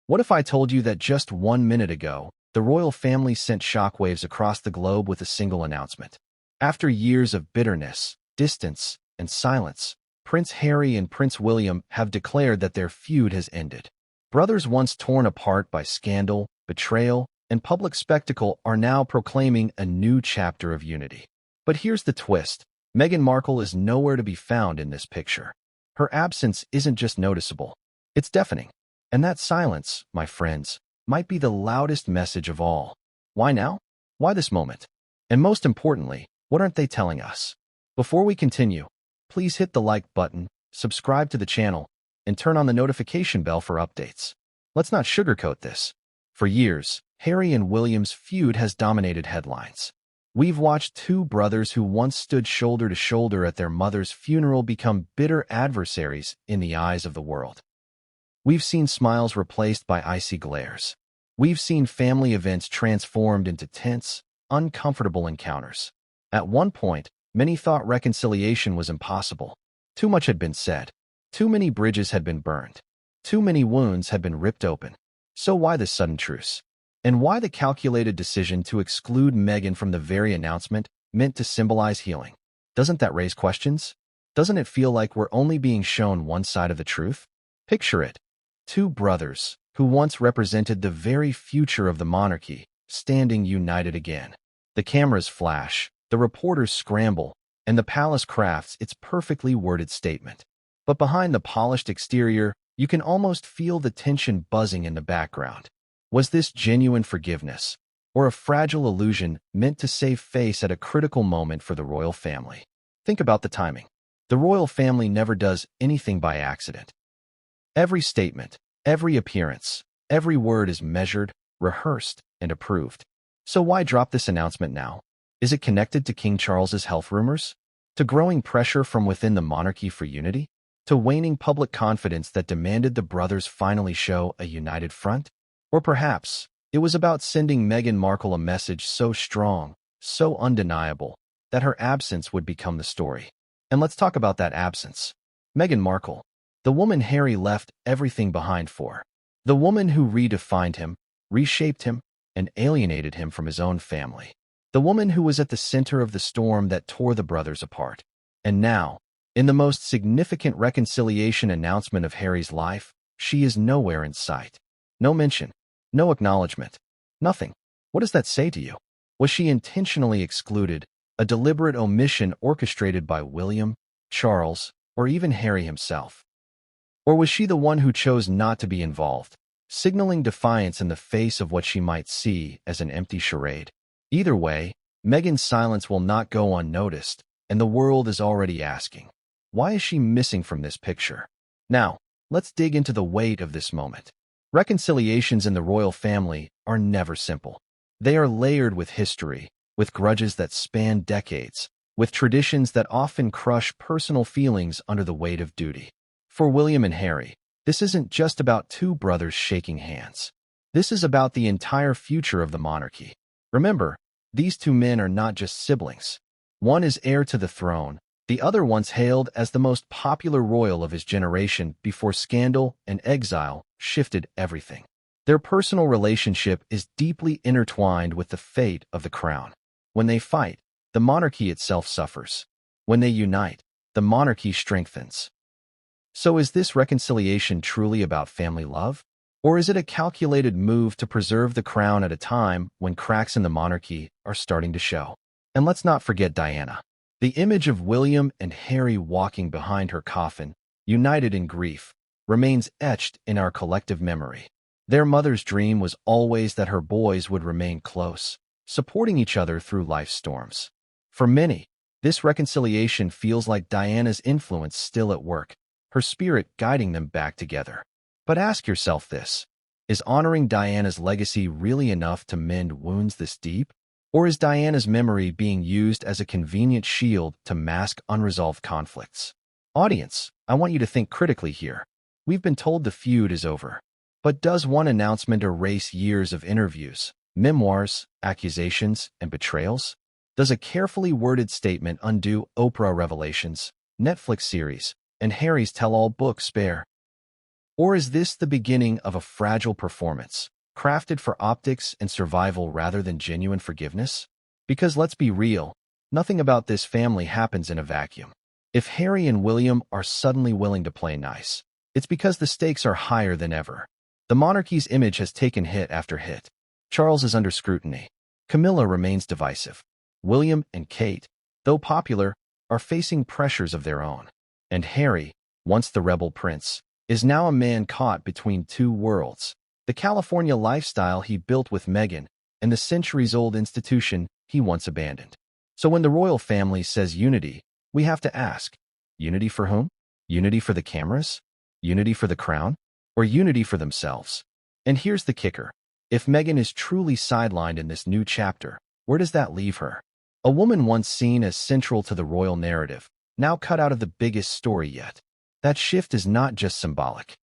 What if I told you that just 1 minute ago, the royal family sent shockwaves across the globe with a single announcement? After years of bitterness, distance, and silence, Prince Harry and Prince William have declared that their feud has ended. Brothers once torn apart by scandal, betrayal, and public spectacle are now proclaiming a new chapter of unity. But here's the twist. Meghan Markle is nowhere to be found in this picture. Her absence isn't just noticeable, it's deafening. And that silence, my friends, might be the loudest message of all. Why now? Why this moment? And most importantly, what aren't they telling us? Before we continue, please hit the like button, subscribe to the channel, and turn on the notification bell for updates. Let's not sugarcoat this. For years, Harry and William's feud has dominated headlines. We've watched two brothers who once stood shoulder to shoulder at their mother's funeral become bitter adversaries in the eyes of the world. We've seen smiles replaced by icy glares. We've seen family events transformed into tense, uncomfortable encounters. At one point, many thought reconciliation was impossible. Too much had been said. Too many bridges had been burned. Too many wounds had been ripped open. So why this sudden truce? And why the calculated decision to exclude Meghan from the very announcement meant to symbolize healing? Doesn't that raise questions? Doesn't it feel like we're only being shown one side of the truth? Picture it. Two brothers, who once represented the very future of the monarchy, standing united again. The cameras flash, the reporters scramble, and the palace crafts its perfectly worded statement. But behind the polished exterior, you can almost feel the tension buzzing in the background. Was this genuine forgiveness, or a fragile illusion meant to save face at a critical moment for the royal family? Think about the timing. The royal family never does anything by accident. Every statement, every appearance, every word is measured, rehearsed, and approved. So why drop this announcement now? Is it connected to King Charles's health rumors? To growing pressure from within the monarchy for unity? To waning public confidence that demanded the brothers finally show a united front? Or perhaps it was about sending Meghan Markle a message so strong, so undeniable, that her absence would become the story. And let's talk about that absence. Meghan Markle, the woman Harry left everything behind for. The woman who redefined him, reshaped him, and alienated him from his own family. The woman who was at the center of the storm that tore the brothers apart. And now, in the most significant reconciliation announcement of Harry's life, she is nowhere in sight. No mention, no acknowledgement, nothing. What does that say to you? Was she intentionally excluded, a deliberate omission orchestrated by William, Charles, or even Harry himself? Or was she the one who chose not to be involved, signaling defiance in the face of what she might see as an empty charade? Either way, Meghan's silence will not go unnoticed, and the world is already asking, why is she missing from this picture? Now, let's dig into the weight of this moment. Reconciliations in the royal family are never simple. They are layered with history, with grudges that span decades, with traditions that often crush personal feelings under the weight of duty. For William and Harry, this isn't just about two brothers shaking hands. This is about the entire future of the monarchy. Remember, these two men are not just siblings. One is heir to the throne, the other once hailed as the most popular royal of his generation before scandal and exile shifted everything. Their personal relationship is deeply intertwined with the fate of the crown. When they fight, the monarchy itself suffers. When they unite, the monarchy strengthens. So is this reconciliation truly about family love? Or is it a calculated move to preserve the crown at a time when cracks in the monarchy are starting to show? And let's not forget Diana. The image of William and Harry walking behind her coffin, united in grief, remains etched in our collective memory. Their mother's dream was always that her boys would remain close, supporting each other through life's storms. For many, this reconciliation feels like Diana's influence still at work, her spirit guiding them back together. But ask yourself this: is honoring Diana's legacy really enough to mend wounds this deep? Or is Diana's memory being used as a convenient shield to mask unresolved conflicts? Audience, I want you to think critically here. We've been told the feud is over. But does one announcement erase years of interviews, memoirs, accusations, and betrayals? Does a carefully worded statement undo Oprah revelations, Netflix series, and Harry's tell-all book spare? Or is this the beginning of a fragile performance, crafted for optics and survival rather than genuine forgiveness? Because let's be real, nothing about this family happens in a vacuum. If Harry and William are suddenly willing to play nice, it's because the stakes are higher than ever. The monarchy's image has taken hit after hit. Charles is under scrutiny. Camilla remains divisive. William and Kate, though popular, are facing pressures of their own. And Harry, once the rebel prince, is now a man caught between two worlds. The California lifestyle he built with Meghan and the centuries-old institution he once abandoned. So when the royal family says unity, we have to ask, unity for whom? Unity for the cameras? Unity for the crown? Or unity for themselves? And here's the kicker. If Meghan is truly sidelined in this new chapter, where does that leave her? A woman once seen as central to the royal narrative, now cut out of the biggest story yet. That shift is not just symbolic.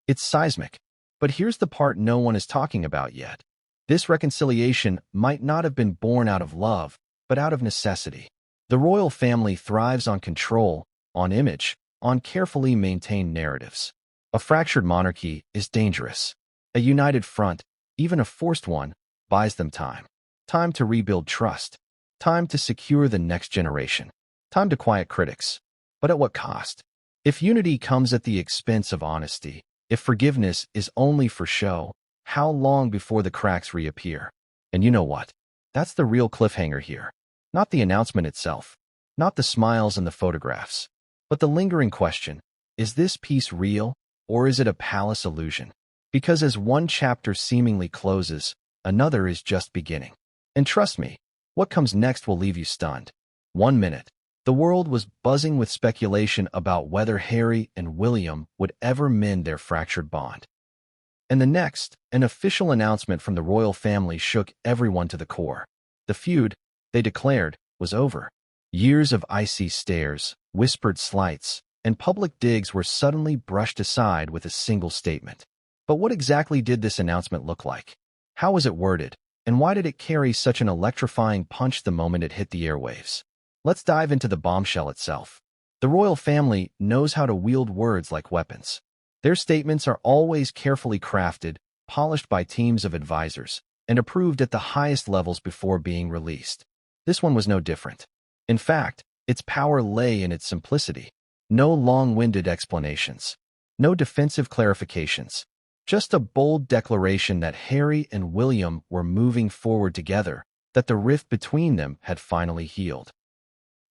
It's seismic. But here's the part no one is talking about yet. This reconciliation might not have been born out of love, but out of necessity. The royal family thrives on control, on image, on carefully maintained narratives. A fractured monarchy is dangerous. A united front, even a forced one, buys them time. Time to rebuild trust. Time to secure the next generation. Time to quiet critics. But at what cost? If unity comes at the expense of honesty, if forgiveness is only for show, how long before the cracks reappear? And you know what? That's the real cliffhanger here. Not the announcement itself, not the smiles and the photographs, but the lingering question, is this piece real, or is it a palace illusion? Because as one chapter seemingly closes, another is just beginning. And trust me, what comes next will leave you stunned. 1 minute. The world was buzzing with speculation about whether Harry and William would ever mend their fractured bond. And the next, an official announcement from the royal family shook everyone to the core. The feud, they declared, was over. Years of icy stares, whispered slights, and public digs were suddenly brushed aside with a single statement. But what exactly did this announcement look like? How was it worded? And why did it carry such an electrifying punch the moment it hit the airwaves? Let's dive into the bombshell itself. The royal family knows how to wield words like weapons. Their statements are always carefully crafted, polished by teams of advisors, and approved at the highest levels before being released. This one was no different. In fact, its power lay in its simplicity. No long-winded explanations. No defensive clarifications. Just a bold declaration that Harry and William were moving forward together, that the rift between them had finally healed.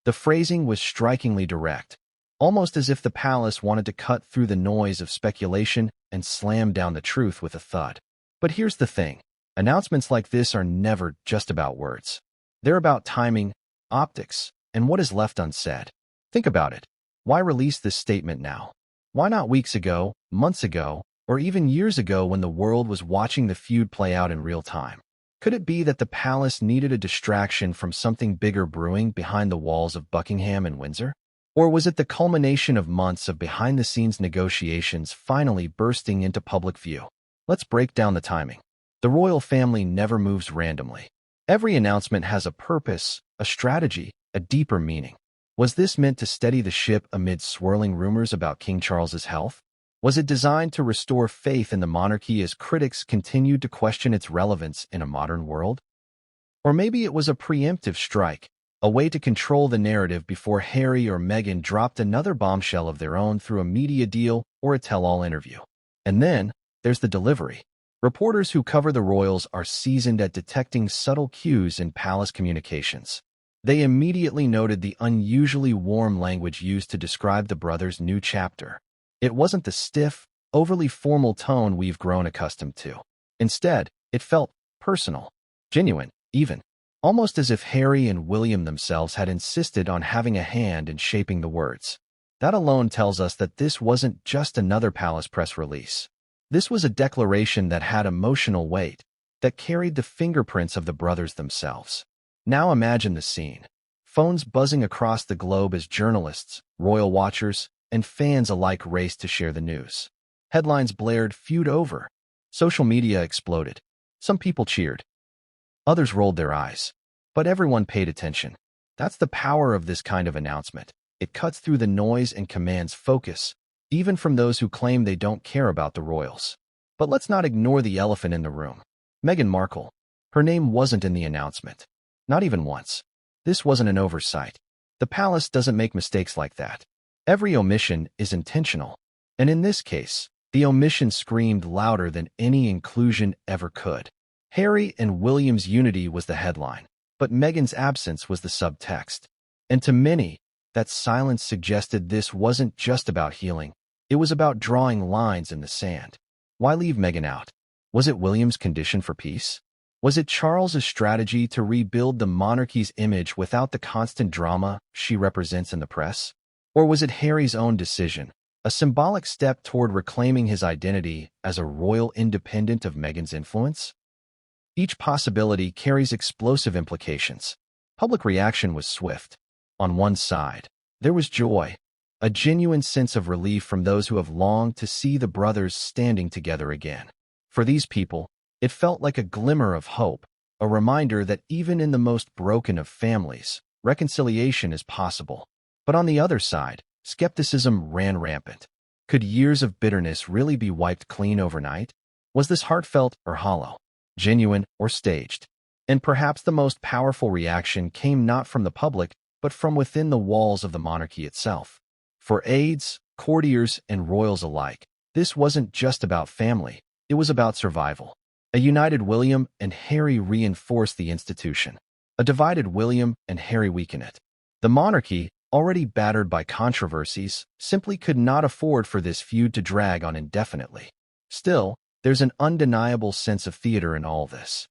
The phrasing was strikingly direct, almost as if the palace wanted to cut through the noise of speculation and slam down the truth with a thud. But here's the thing. Announcements like this are never just about words. They're about timing, optics, and what is left unsaid. Think about it. Why release this statement now? Why not weeks ago, months ago, or even years ago when the world was watching the feud play out in real time? Could it be that the palace needed a distraction from something bigger brewing behind the walls of Buckingham and Windsor? Or was it the culmination of months of behind-the-scenes negotiations finally bursting into public view? Let's break down the timing. The royal family never moves randomly. Every announcement has a purpose, a strategy, a deeper meaning. Was this meant to steady the ship amid swirling rumors about King Charles's health? Was it designed to restore faith in the monarchy as critics continued to question its relevance in a modern world? Or maybe it was a preemptive strike, a way to control the narrative before Harry or Meghan dropped another bombshell of their own through a media deal or a tell-all interview. And then, there's the delivery. Reporters who cover the royals are seasoned at detecting subtle cues in palace communications. They immediately noted the unusually warm language used to describe the brothers' new chapter. It wasn't the stiff, overly formal tone we've grown accustomed to. Instead, it felt personal, genuine, even, almost as if Harry and William themselves had insisted on having a hand in shaping the words. That alone tells us that this wasn't just another palace press release. This was a declaration that had emotional weight, that carried the fingerprints of the brothers themselves. Now imagine the scene. Phones buzzing across the globe as journalists, royal watchers, and fans alike raced to share the news. Headlines blared, "Feud over." Social media exploded. Some people cheered. Others rolled their eyes. But everyone paid attention. That's the power of this kind of announcement. It cuts through the noise and commands focus, even from those who claim they don't care about the royals. But let's not ignore the elephant in the room. Meghan Markle. Her name wasn't in the announcement. Not even once. This wasn't an oversight. The palace doesn't make mistakes like that. Every omission is intentional. And in this case, the omission screamed louder than any inclusion ever could. Harry and William's unity was the headline, but Meghan's absence was the subtext. And to many, that silence suggested this wasn't just about healing. It was about drawing lines in the sand. Why leave Meghan out? Was it William's condition for peace? Was it Charles's strategy to rebuild the monarchy's image without the constant drama she represents in the press? Or was it Harry's own decision, a symbolic step toward reclaiming his identity as a royal independent of Meghan's influence? Each possibility carries explosive implications. Public reaction was swift. On one side, there was joy, a genuine sense of relief from those who have longed to see the brothers standing together again. For these people, it felt like a glimmer of hope, a reminder that even in the most broken of families, reconciliation is possible. But on the other side, skepticism ran rampant. Could years of bitterness really be wiped clean overnight? Was this heartfelt or hollow, genuine or staged? And perhaps the most powerful reaction came not from the public, but from within the walls of the monarchy itself. For aides, courtiers, and royals alike, this wasn't just about family, it was about survival. A united William and Harry reinforced the institution. A divided William and Harry weakened it. The monarchy, already battered by controversies, simply could not afford for this feud to drag on indefinitely. Still, there's an undeniable sense of theater in all this.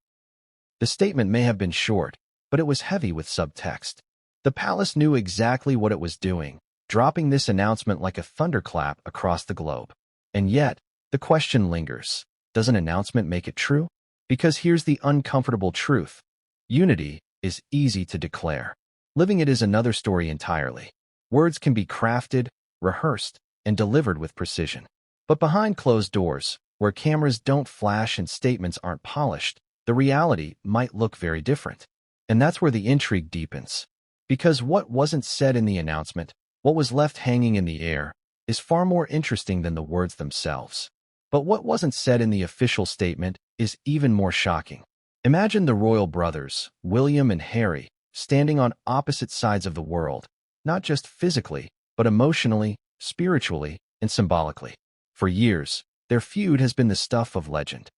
The statement may have been short, but it was heavy with subtext. The palace knew exactly what it was doing, dropping this announcement like a thunderclap across the globe. And yet, the question lingers. Does an announcement make it true? Because here's the uncomfortable truth. Unity is easy to declare. Living it is another story entirely. Words can be crafted, rehearsed, and delivered with precision. But behind closed doors, where cameras don't flash and statements aren't polished, the reality might look very different. And that's where the intrigue deepens. Because what wasn't said in the announcement, what was left hanging in the air, is far more interesting than the words themselves. But what wasn't said in the official statement is even more shocking. Imagine the royal brothers, William and Harry, standing on opposite sides of the world, not just physically, but emotionally, spiritually, and symbolically. For years, their feud has been the stuff of legend.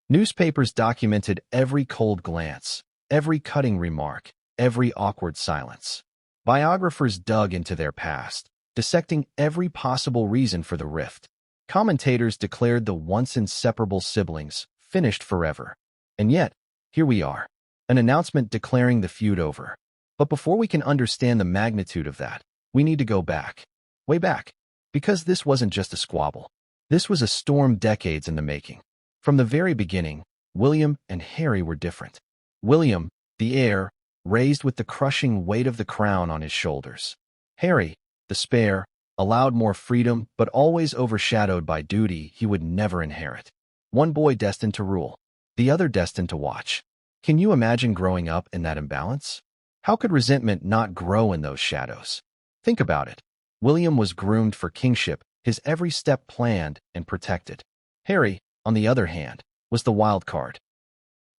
Newspapers documented every cold glance, every cutting remark, every awkward silence. Biographers dug into their past, dissecting every possible reason for the rift. Commentators declared the once inseparable siblings finished forever. And yet, here we are, an announcement declaring the feud over. But before we can understand the magnitude of that, we need to go back, way back, because this wasn't just a squabble. This was a storm decades in the making. From the very beginning, William and Harry were different. William, the heir, raised with the crushing weight of the crown on his shoulders. Harry, the spare, allowed more freedom but always overshadowed by duty he would never inherit. One boy destined to rule, the other destined to watch. Can you imagine growing up in that imbalance? How could resentment not grow in those shadows? Think about it. William was groomed for kingship, his every step planned and protected. Harry, on the other hand, was the wild card.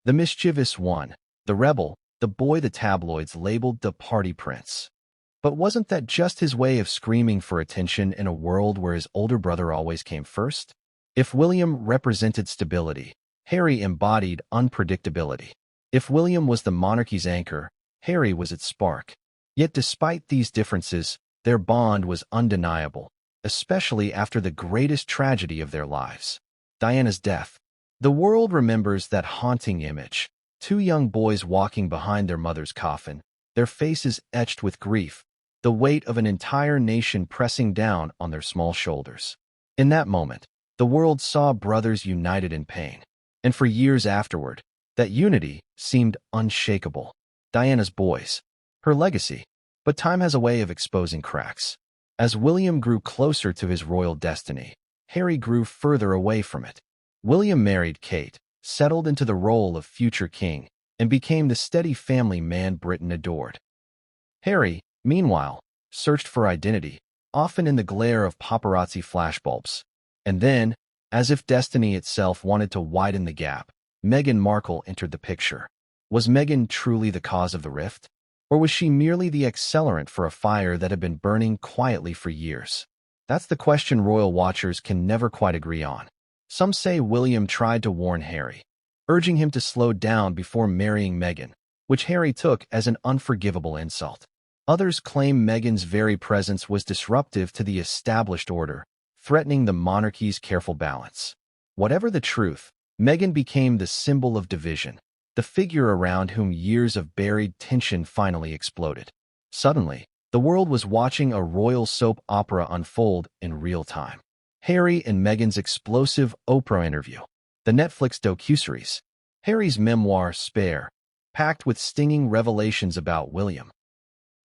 The mischievous one, the rebel, the boy the tabloids labeled the party prince. But wasn't that just his way of screaming for attention in a world where his older brother always came first? If William represented stability, Harry embodied unpredictability. If William was the monarchy's anchor, Harry was its spark. Yet despite these differences, their bond was undeniable, especially after the greatest tragedy of their lives, Diana's death. The world remembers that haunting image, two young boys walking behind their mother's coffin, their faces etched with grief, the weight of an entire nation pressing down on their small shoulders. In that moment, the world saw brothers united in pain. And for years afterward, that unity seemed unshakable. Diana's boys, her legacy. But time has a way of exposing cracks. As William grew closer to his royal destiny, Harry grew further away from it. William married Kate, settled into the role of future king, and became the steady family man Britain adored. Harry, meanwhile, searched for identity, often in the glare of paparazzi flashbulbs. And then, as if destiny itself wanted to widen the gap, Meghan Markle entered the picture. Was Meghan truly the cause of the rift? Or was she merely the accelerant for a fire that had been burning quietly for years? That's the question royal watchers can never quite agree on. Some say William tried to warn Harry, urging him to slow down before marrying Meghan, which Harry took as an unforgivable insult. Others claim Meghan's very presence was disruptive to the established order, threatening the monarchy's careful balance. Whatever the truth, Meghan became the symbol of division, the figure around whom years of buried tension finally exploded. Suddenly, the world was watching a royal soap opera unfold in real time. Harry and Meghan's explosive Oprah interview. The Netflix docuseries. Harry's memoir, Spare, packed with stinging revelations about William.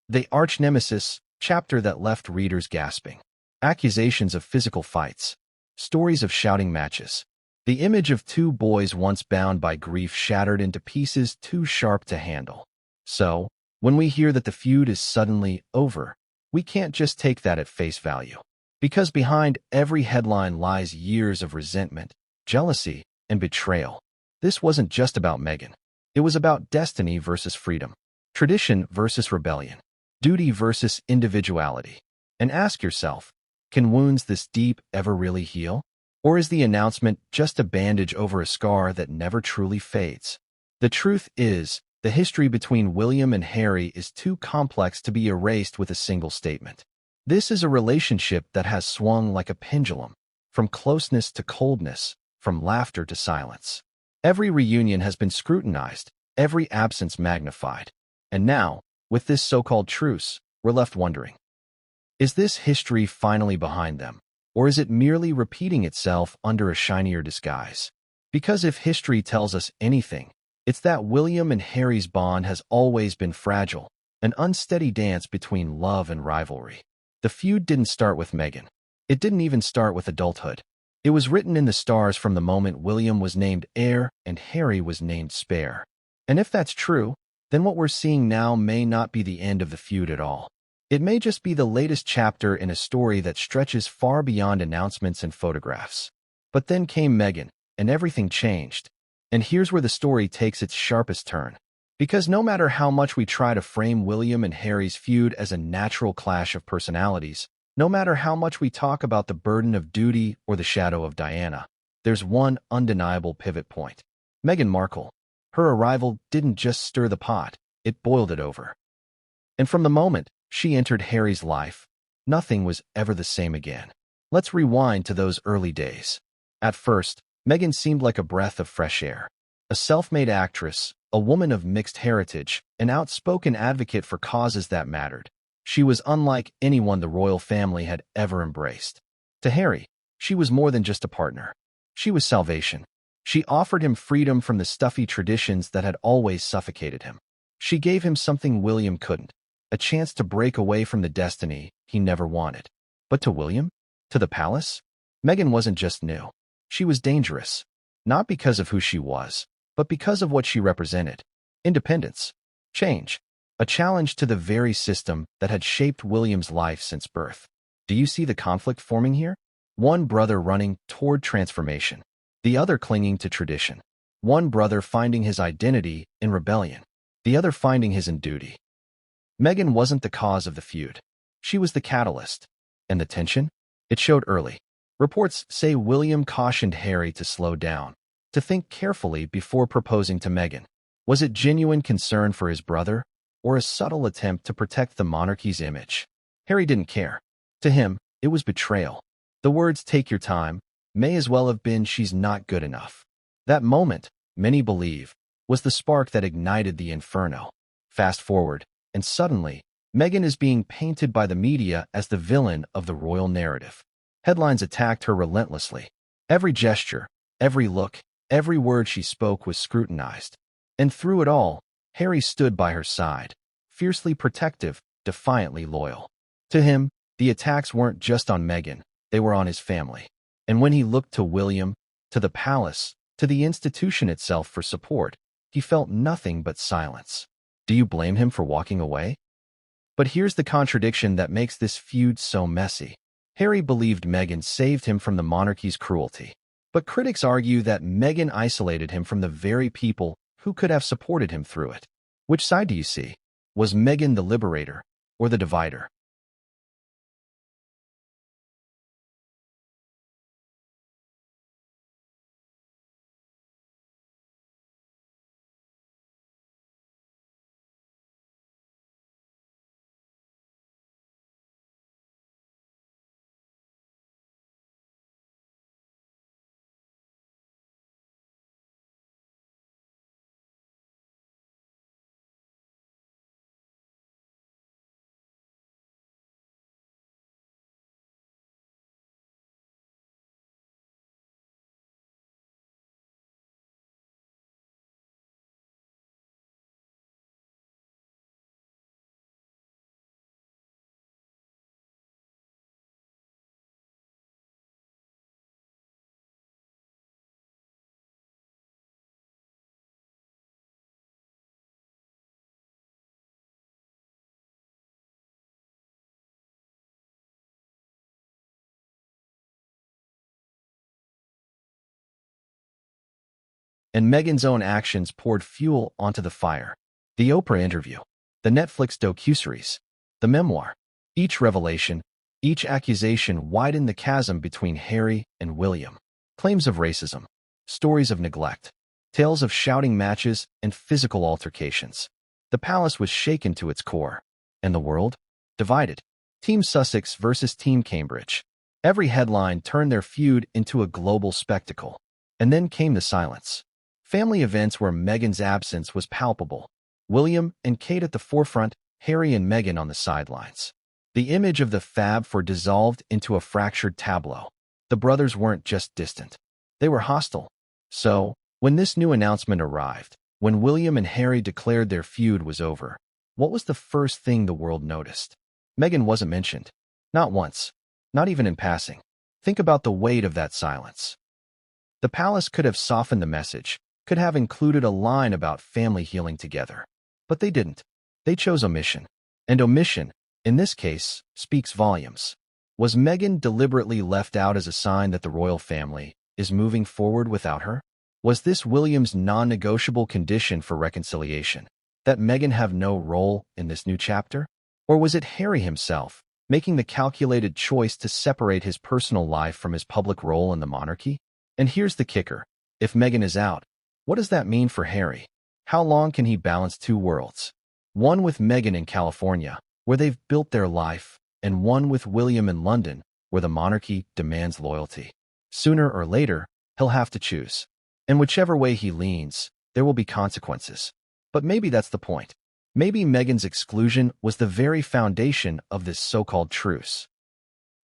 The arch-nemesis, chapter that left readers gasping. Accusations of physical fights. Stories of shouting matches. The image of two boys once bound by grief shattered into pieces too sharp to handle. So, when we hear that the feud is suddenly over, we can't just take that at face value. Because behind every headline lies years of resentment, jealousy, and betrayal. This wasn't just about Meghan. It was about destiny versus freedom, tradition versus rebellion, duty versus individuality. And ask yourself, can wounds this deep ever really heal? Or is the announcement just a bandage over a scar that never truly fades? The truth is, the history between William and Harry is too complex to be erased with a single statement. This is a relationship that has swung like a pendulum, from closeness to coldness, from laughter to silence. Every reunion has been scrutinized, every absence magnified. And now, with this so-called truce, we're left wondering, is this history finally behind them, or is it merely repeating itself under a shinier disguise? Because if history tells us anything, it's that William and Harry's bond has always been fragile, an unsteady dance between love and rivalry. The feud didn't start with Meghan. It didn't even start with adulthood. It was written in the stars from the moment William was named heir and Harry was named spare. And if that's true, then what we're seeing now may not be the end of the feud at all. It may just be the latest chapter in a story that stretches far beyond announcements and photographs. But then came Meghan, and everything changed. And here's where the story takes its sharpest turn. Because no matter how much we try to frame William and Harry's feud as a natural clash of personalities, no matter how much we talk about the burden of duty or the shadow of Diana, there's one undeniable pivot point. Meghan Markle. Her arrival didn't just stir the pot, it boiled it over. And from the moment she entered Harry's life, nothing was ever the same again. Let's rewind to those early days. At first, Meghan seemed like a breath of fresh air. A self-made actress, a woman of mixed heritage, an outspoken advocate for causes that mattered. She was unlike anyone the royal family had ever embraced. To Harry, she was more than just a partner. She was salvation. She offered him freedom from the stuffy traditions that had always suffocated him. She gave him something William couldn't, a chance to break away from the destiny he never wanted. But to William? To the palace? Meghan wasn't just new. She was dangerous. Not because of who she was, but because of what she represented. Independence. Change. A challenge to the very system that had shaped William's life since birth. Do you see the conflict forming here? One brother running toward transformation, the other clinging to tradition. One brother finding his identity in rebellion, the other finding his in duty. Meghan wasn't the cause of the feud. She was the catalyst. And the tension? It showed early. Reports say William cautioned Harry to slow down, to think carefully before proposing to Meghan. Was it genuine concern for his brother, or a subtle attempt to protect the monarchy's image? Harry didn't care. To him, it was betrayal. The words "take your time" may as well have been "she's not good enough." That moment, many believe, was the spark that ignited the inferno. Fast forward, and suddenly, Meghan is being painted by the media as the villain of the royal narrative. Headlines attacked her relentlessly. Every gesture, every look, every word she spoke was scrutinized. And through it all, Harry stood by her side, fiercely protective, defiantly loyal. To him, the attacks weren't just on Meghan, they were on his family. And when he looked to William, to the palace, to the institution itself for support, he felt nothing but silence. Do you blame him for walking away? But here's the contradiction that makes this feud so messy. Harry believed Meghan saved him from the monarchy's cruelty. But critics argue that Meghan isolated him from the very people who could have supported him through it. Which side do you see? Was Meghan the liberator or the divider? And Meghan's own actions poured fuel onto the fire. The Oprah interview, the Netflix docuseries, the memoir. Each revelation, each accusation widened the chasm between Harry and William. Claims of racism, stories of neglect, tales of shouting matches and physical altercations. The palace was shaken to its core. And the world? Divided. Team Sussex versus Team Cambridge. Every headline turned their feud into a global spectacle. And then came the silence. Family events where Meghan's absence was palpable. William and Kate at the forefront, Harry and Meghan on the sidelines. The image of the Fab Four dissolved into a fractured tableau. The brothers weren't just distant. They were hostile. So, when this new announcement arrived, when William and Harry declared their feud was over, what was the first thing the world noticed? Meghan wasn't mentioned. Not once. Not even in passing. Think about the weight of that silence. The palace could have softened the message, could have included a line about family healing together. But they didn't. They chose omission. And omission, in this case, speaks volumes. Was Meghan deliberately left out as a sign that the royal family is moving forward without her? Was this William's non-negotiable condition for reconciliation, that Meghan have no role in this new chapter? Or was it Harry himself, making the calculated choice to separate his personal life from his public role in the monarchy? And here's the kicker. If Meghan is out, what does that mean for Harry? How long can he balance two worlds? One with Meghan in California, where they've built their life, and one with William in London, where the monarchy demands loyalty. Sooner or later, he'll have to choose. And whichever way he leans, there will be consequences. But maybe that's the point. Maybe Meghan's exclusion was the very foundation of this so-called truce.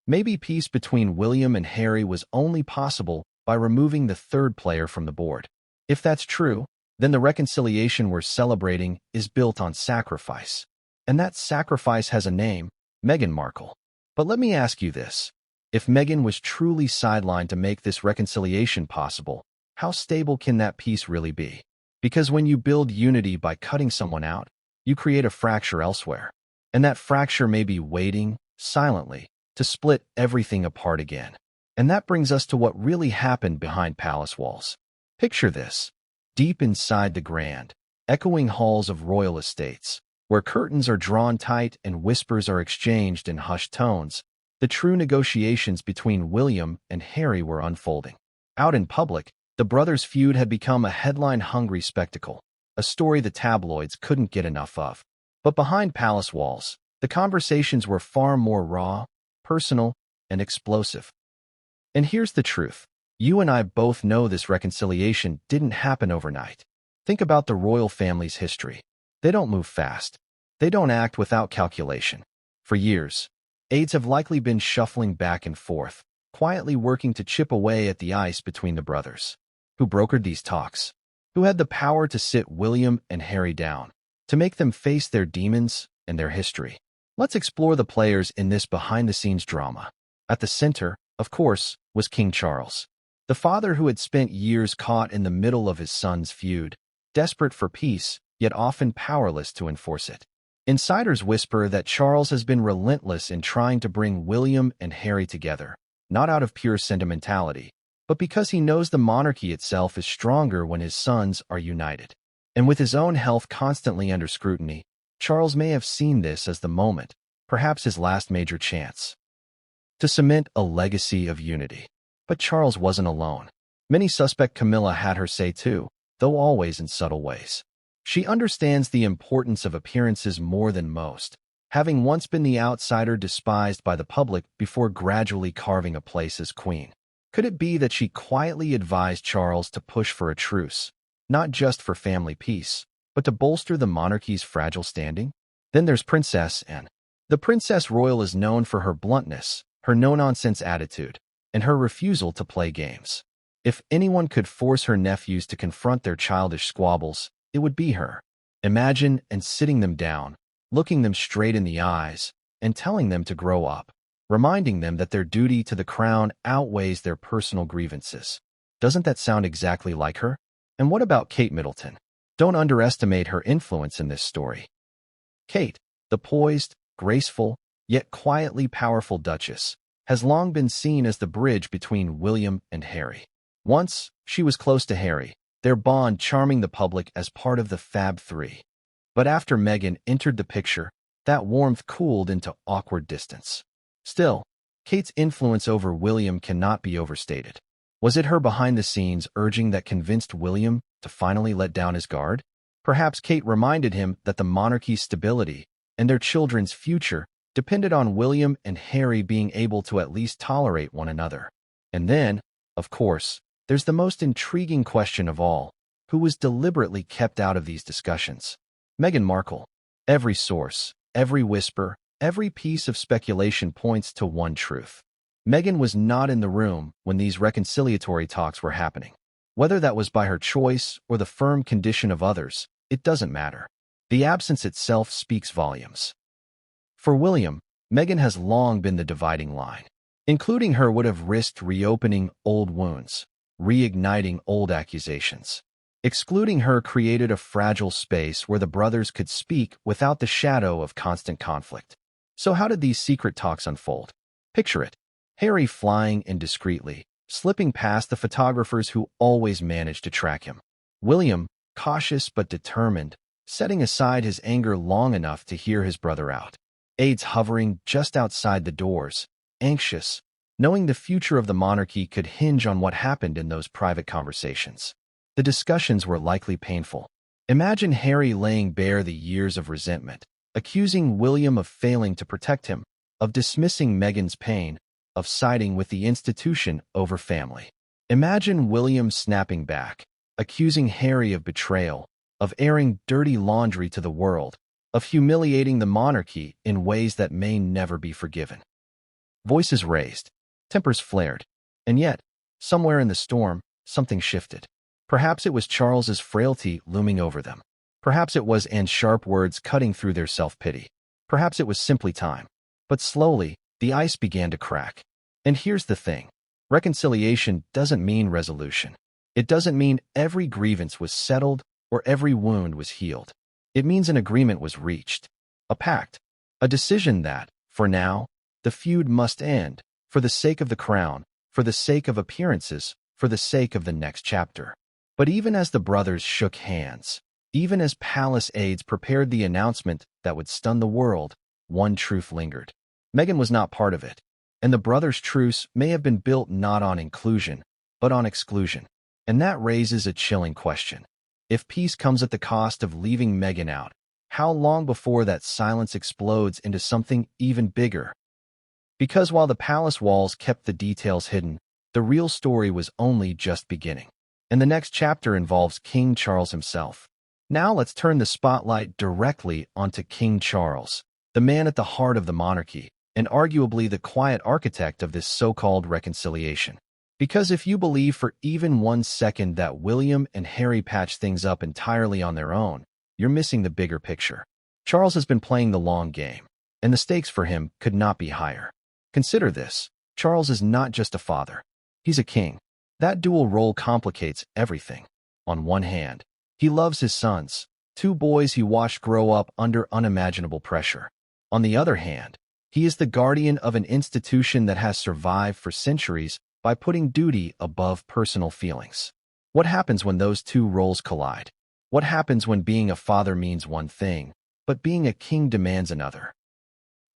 Maybe peace between William and Harry was only possible by removing the third player from the board. If that's true, then the reconciliation we're celebrating is built on sacrifice. And that sacrifice has a name, Meghan Markle. But let me ask you this. If Meghan was truly sidelined to make this reconciliation possible, how stable can that peace really be? Because when you build unity by cutting someone out, you create a fracture elsewhere. And that fracture may be waiting, silently, to split everything apart again. And that brings us to what really happened behind palace walls. Picture this. Deep inside the grand, echoing halls of royal estates, where curtains are drawn tight and whispers are exchanged in hushed tones, the true negotiations between William and Harry were unfolding. Out in public, the brothers' feud had become a headline-hungry spectacle, a story the tabloids couldn't get enough of. But behind palace walls, the conversations were far more raw, personal, and explosive. And here's the truth. You and I both know this reconciliation didn't happen overnight. Think about the royal family's history. They don't move fast. They don't act without calculation. For years, aides have likely been shuffling back and forth, quietly working to chip away at the ice between the brothers. Who brokered these talks? Who had the power to sit William and Harry down, to make them face their demons and their history? Let's explore the players in this behind-the-scenes drama. At the center, of course, was King Charles. The father who had spent years caught in the middle of his son's feud, desperate for peace, yet often powerless to enforce it. Insiders whisper that Charles has been relentless in trying to bring William and Harry together, not out of pure sentimentality, but because he knows the monarchy itself is stronger when his sons are united. And with his own health constantly under scrutiny, Charles may have seen this as the moment, perhaps his last major chance, to cement a legacy of unity. But Charles wasn't alone. Many suspect Camilla had her say too, though always in subtle ways. She understands the importance of appearances more than most, having once been the outsider despised by the public before gradually carving a place as queen. Could it be that she quietly advised Charles to push for a truce, not just for family peace, but to bolster the monarchy's fragile standing? Then there's Princess Anne. The Princess Royal is known for her bluntness, her no-nonsense attitude, and her refusal to play games. If anyone could force her nephews to confront their childish squabbles, it would be her. Imagine and sitting them down, looking them straight in the eyes, and telling them to grow up, reminding them that their duty to the crown outweighs their personal grievances. Doesn't that sound exactly like her? And what about Kate Middleton? Don't underestimate her influence in this story. Kate, the poised, graceful, yet quietly powerful Duchess, has long been seen as the bridge between William and Harry. Once, she was close to Harry, their bond charming the public as part of the Fab Three. But after Meghan entered the picture, that warmth cooled into awkward distance. Still, Kate's influence over William cannot be overstated. Was it her behind-the-scenes urging that convinced William to finally let down his guard? Perhaps Kate reminded him that the monarchy's stability and their children's future depended on William and Harry being able to at least tolerate one another. And then, of course, there's the most intriguing question of all: who was deliberately kept out of these discussions? Meghan Markle. Every source, every whisper, every piece of speculation points to one truth. Meghan was not in the room when these reconciliatory talks were happening. Whether that was by her choice or the firm condition of others, it doesn't matter. The absence itself speaks volumes. For William, Meghan has long been the dividing line. Including her would have risked reopening old wounds, reigniting old accusations. Excluding her created a fragile space where the brothers could speak without the shadow of constant conflict. So how did these secret talks unfold? Picture it: Harry flying indiscreetly, slipping past the photographers who always managed to track him. William, cautious but determined, setting aside his anger long enough to hear his brother out. Aides hovering just outside the doors, anxious, knowing the future of the monarchy could hinge on what happened in those private conversations. The discussions were likely painful. Imagine Harry laying bare the years of resentment, accusing William of failing to protect him, of dismissing Meghan's pain, of siding with the institution over family. Imagine William snapping back, accusing Harry of betrayal, of airing dirty laundry to the world, of humiliating the monarchy in ways that may never be forgiven. Voices raised, tempers flared, and yet, somewhere in the storm, something shifted. Perhaps it was Charles's frailty looming over them. Perhaps it was Anne's sharp words cutting through their self-pity. Perhaps it was simply time. But slowly, the ice began to crack. And here's the thing: reconciliation doesn't mean resolution. It doesn't mean every grievance was settled or every wound was healed. It means an agreement was reached, a pact, a decision that, for now, the feud must end, for the sake of the crown, for the sake of appearances, for the sake of the next chapter. But even as the brothers shook hands, even as palace aides prepared the announcement that would stun the world, one truth lingered. Meghan was not part of it, and the brothers' truce may have been built not on inclusion, but on exclusion. And that raises a chilling question. If peace comes at the cost of leaving Meghan out, how long before that silence explodes into something even bigger? Because while the palace walls kept the details hidden, the real story was only just beginning. And the next chapter involves King Charles himself. Now let's turn the spotlight directly onto King Charles, the man at the heart of the monarchy, and arguably the quiet architect of this so-called reconciliation. Because if you believe for even 1 second that William and Harry patched things up entirely on their own, you're missing the bigger picture. Charles has been playing the long game, and the stakes for him could not be higher. Consider this: Charles is not just a father. He's a king. That dual role complicates everything. On one hand, he loves his sons, two boys he watched grow up under unimaginable pressure. On the other hand, he is the guardian of an institution that has survived for centuries by putting duty above personal feelings. What happens when those two roles collide? What happens when being a father means one thing, but being a king demands another?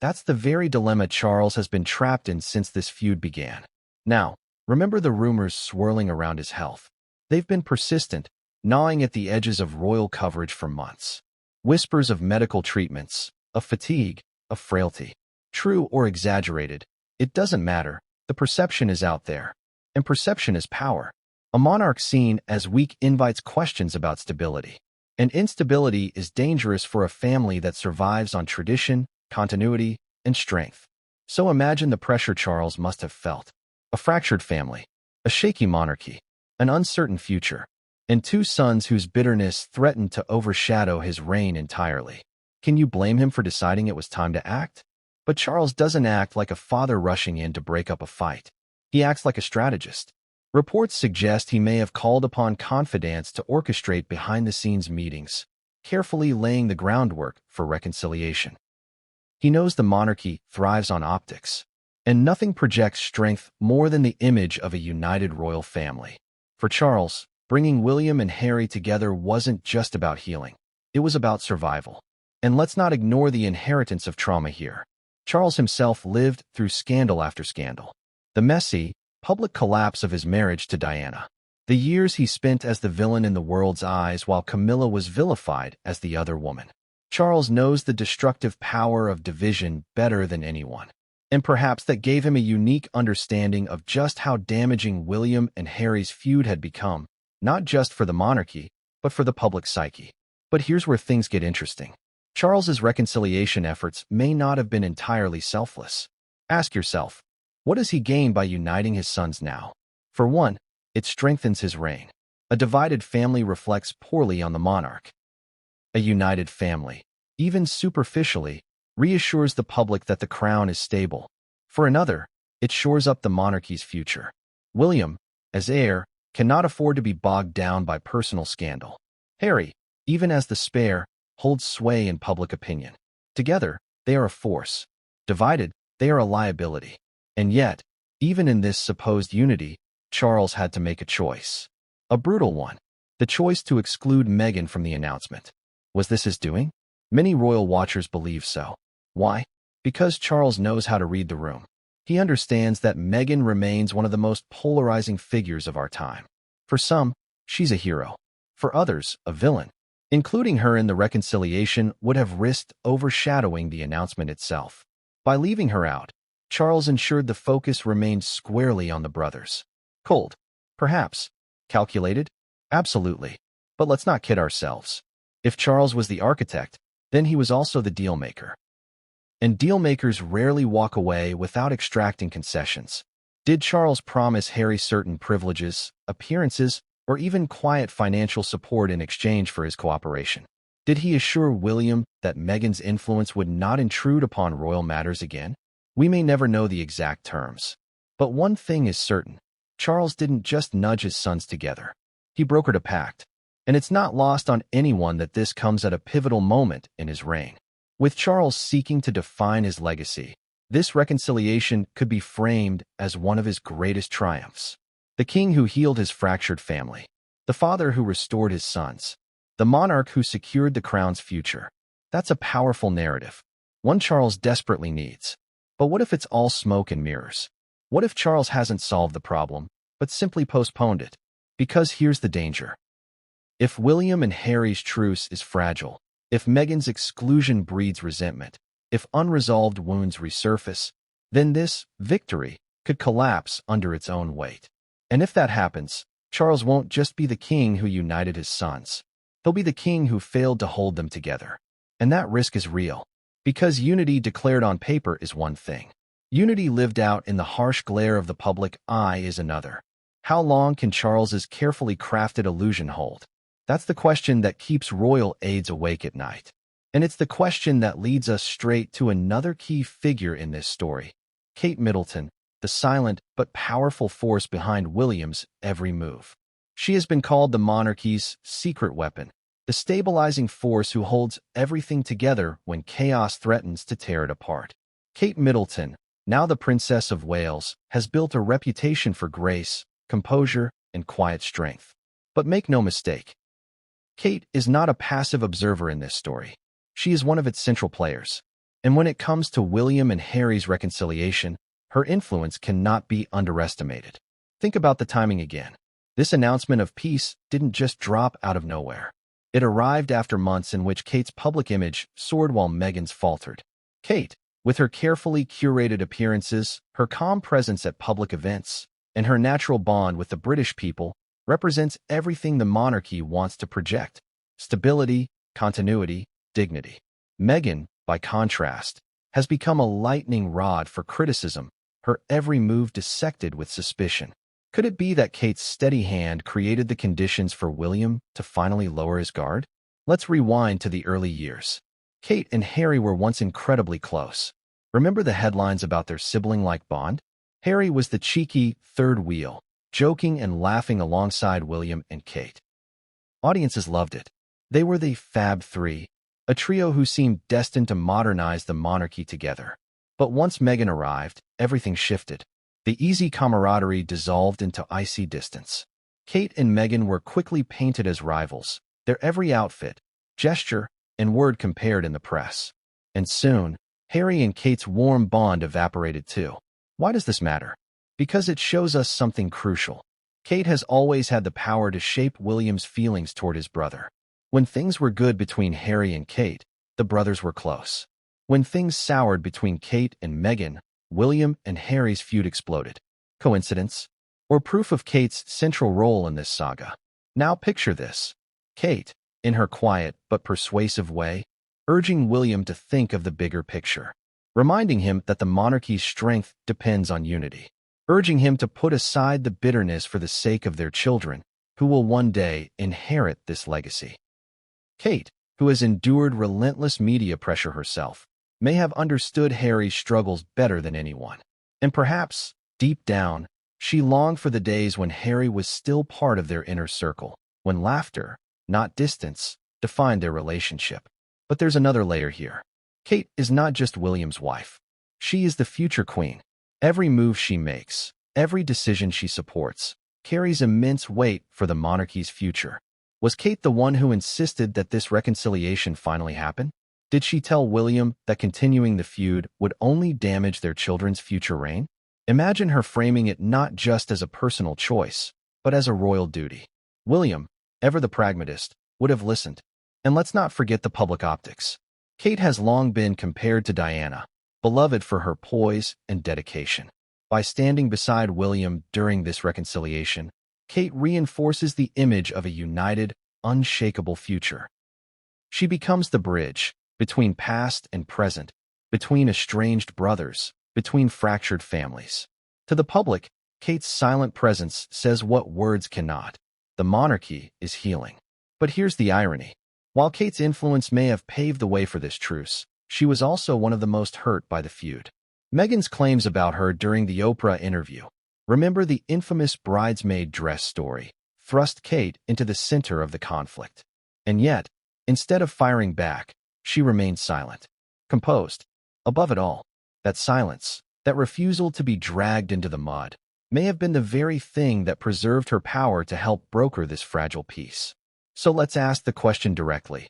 That's the very dilemma Charles has been trapped in since this feud began. Now, remember the rumors swirling around his health. They've been persistent, gnawing at the edges of royal coverage for months. Whispers of medical treatments, of fatigue, of frailty. True or exaggerated, it doesn't matter. The perception is out there. And perception is power. A monarch seen as weak invites questions about stability. And instability is dangerous for a family that survives on tradition, continuity, and strength. So imagine the pressure Charles must have felt. A fractured family, a shaky monarchy, an uncertain future, and two sons whose bitterness threatened to overshadow his reign entirely. Can you blame him for deciding it was time to act? But Charles doesn't act like a father rushing in to break up a fight. He acts like a strategist. Reports suggest he may have called upon confidants to orchestrate behind-the-scenes meetings, carefully laying the groundwork for reconciliation. He knows the monarchy thrives on optics, and nothing projects strength more than the image of a united royal family. For Charles, bringing William and Harry together wasn't just about healing. It was about survival. And let's not ignore the inheritance of trauma here. Charles himself lived through scandal after scandal. The messy, public collapse of his marriage to Diana. The years he spent as the villain in the world's eyes while Camilla was vilified as the other woman. Charles knows the destructive power of division better than anyone. And perhaps that gave him a unique understanding of just how damaging William and Harry's feud had become, not just for the monarchy, but for the public psyche. But here's where things get interesting. Charles's reconciliation efforts may not have been entirely selfless. Ask yourself, what does he gain by uniting his sons now? For one, it strengthens his reign. A divided family reflects poorly on the monarch. A united family, even superficially, reassures the public that the crown is stable. For another, it shores up the monarchy's future. William, as heir, cannot afford to be bogged down by personal scandal. Harry, even as the spare, holds sway in public opinion. Together, they are a force. Divided, they are a liability. And yet, even in this supposed unity, Charles had to make a choice. A brutal one. The choice to exclude Meghan from the announcement. Was this his doing? Many royal watchers believe so. Why? Because Charles knows how to read the room. He understands that Meghan remains one of the most polarizing figures of our time. For some, she's a hero. For others, a villain. Including her in the reconciliation would have risked overshadowing the announcement itself. By leaving her out, Charles ensured the focus remained squarely on the brothers. Cold? Perhaps. Calculated? Absolutely. But let's not kid ourselves. If Charles was the architect, then he was also the dealmaker. And dealmakers rarely walk away without extracting concessions. Did Charles promise Harry certain privileges, appearances, or even quiet financial support in exchange for his cooperation? Did he assure William that Meghan's influence would not intrude upon royal matters again? We may never know the exact terms. But one thing is certain. Charles didn't just nudge his sons together. He brokered a pact. And it's not lost on anyone that this comes at a pivotal moment in his reign. With Charles seeking to define his legacy, this reconciliation could be framed as one of his greatest triumphs. The king who healed his fractured family. The father who restored his sons. The monarch who secured the crown's future. That's a powerful narrative. One Charles desperately needs. But what if it's all smoke and mirrors? What if Charles hasn't solved the problem, but simply postponed it? Because here's the danger. If William and Harry's truce is fragile, if Meghan's exclusion breeds resentment, if unresolved wounds resurface, then this victory could collapse under its own weight. And if that happens, Charles won't just be the king who united his sons. He'll be the king who failed to hold them together. And that risk is real. Because unity declared on paper is one thing. Unity lived out in the harsh glare of the public eye is another. How long can Charles's carefully crafted illusion hold? That's the question that keeps royal aides awake at night. And it's the question that leads us straight to another key figure in this story, Kate Middleton, the silent but powerful force behind William's every move. She has been called the monarchy's secret weapon, the stabilizing force who holds everything together when chaos threatens to tear it apart. Kate Middleton, now the Princess of Wales, has built a reputation for grace, composure, and quiet strength. But make no mistake, Kate is not a passive observer in this story. She is one of its central players. And when it comes to William and Harry's reconciliation, her influence cannot be underestimated. Think about the timing again. This announcement of peace didn't just drop out of nowhere. It arrived after months in which Kate's public image soared while Meghan's faltered. Kate, with her carefully curated appearances, her calm presence at public events, and her natural bond with the British people, represents everything the monarchy wants to project: stability, continuity, dignity. Meghan, by contrast, has become a lightning rod for criticism, her every move dissected with suspicion. Could it be that Kate's steady hand created the conditions for William to finally lower his guard? Let's rewind to the early years. Kate and Harry were once incredibly close. Remember the headlines about their sibling-like bond? Harry was the cheeky third wheel, joking and laughing alongside William and Kate. Audiences loved it. They were the Fab Three, a trio who seemed destined to modernize the monarchy together. But once Meghan arrived, everything shifted. The easy camaraderie dissolved into icy distance. Kate and Meghan were quickly painted as rivals, their every outfit, gesture, and word compared in the press. And soon, Harry and Kate's warm bond evaporated too. Why does this matter? Because it shows us something crucial. Kate has always had the power to shape William's feelings toward his brother. When things were good between Harry and Kate, the brothers were close. When things soured between Kate and Meghan, William and Harry's feud exploded. Coincidence? Or proof of Kate's central role in this saga? Now picture this. Kate, in her quiet but persuasive way, urging William to think of the bigger picture, reminding him that the monarchy's strength depends on unity, urging him to put aside the bitterness for the sake of their children, who will one day inherit this legacy. Kate, who has endured relentless media pressure herself, may have understood Harry's struggles better than anyone. And perhaps, deep down, she longed for the days when Harry was still part of their inner circle, when laughter, not distance, defined their relationship. But there's another layer here. Kate is not just William's wife. She is the future queen. Every move she makes, every decision she supports, carries immense weight for the monarchy's future. Was Kate the one who insisted that this reconciliation finally happen? Did she tell William that continuing the feud would only damage their children's future reign? Imagine her framing it not just as a personal choice, but as a royal duty. William, ever the pragmatist, would have listened. And let's not forget the public optics. Kate has long been compared to Diana, beloved for her poise and dedication. By standing beside William during this reconciliation, Kate reinforces the image of a united, unshakable future. She becomes the bridge between past and present, between estranged brothers, between fractured families. To the public, Kate's silent presence says what words cannot. The monarchy is healing. But here's the irony. While Kate's influence may have paved the way for this truce, she was also one of the most hurt by the feud. Meghan's claims about her during the Oprah interview, remember the infamous bridesmaid dress story, thrust Kate into the center of the conflict. And yet, instead of firing back, she remained silent, composed. Above it all, that silence, that refusal to be dragged into the mud, may have been the very thing that preserved her power to help broker this fragile peace. So let's ask the question directly.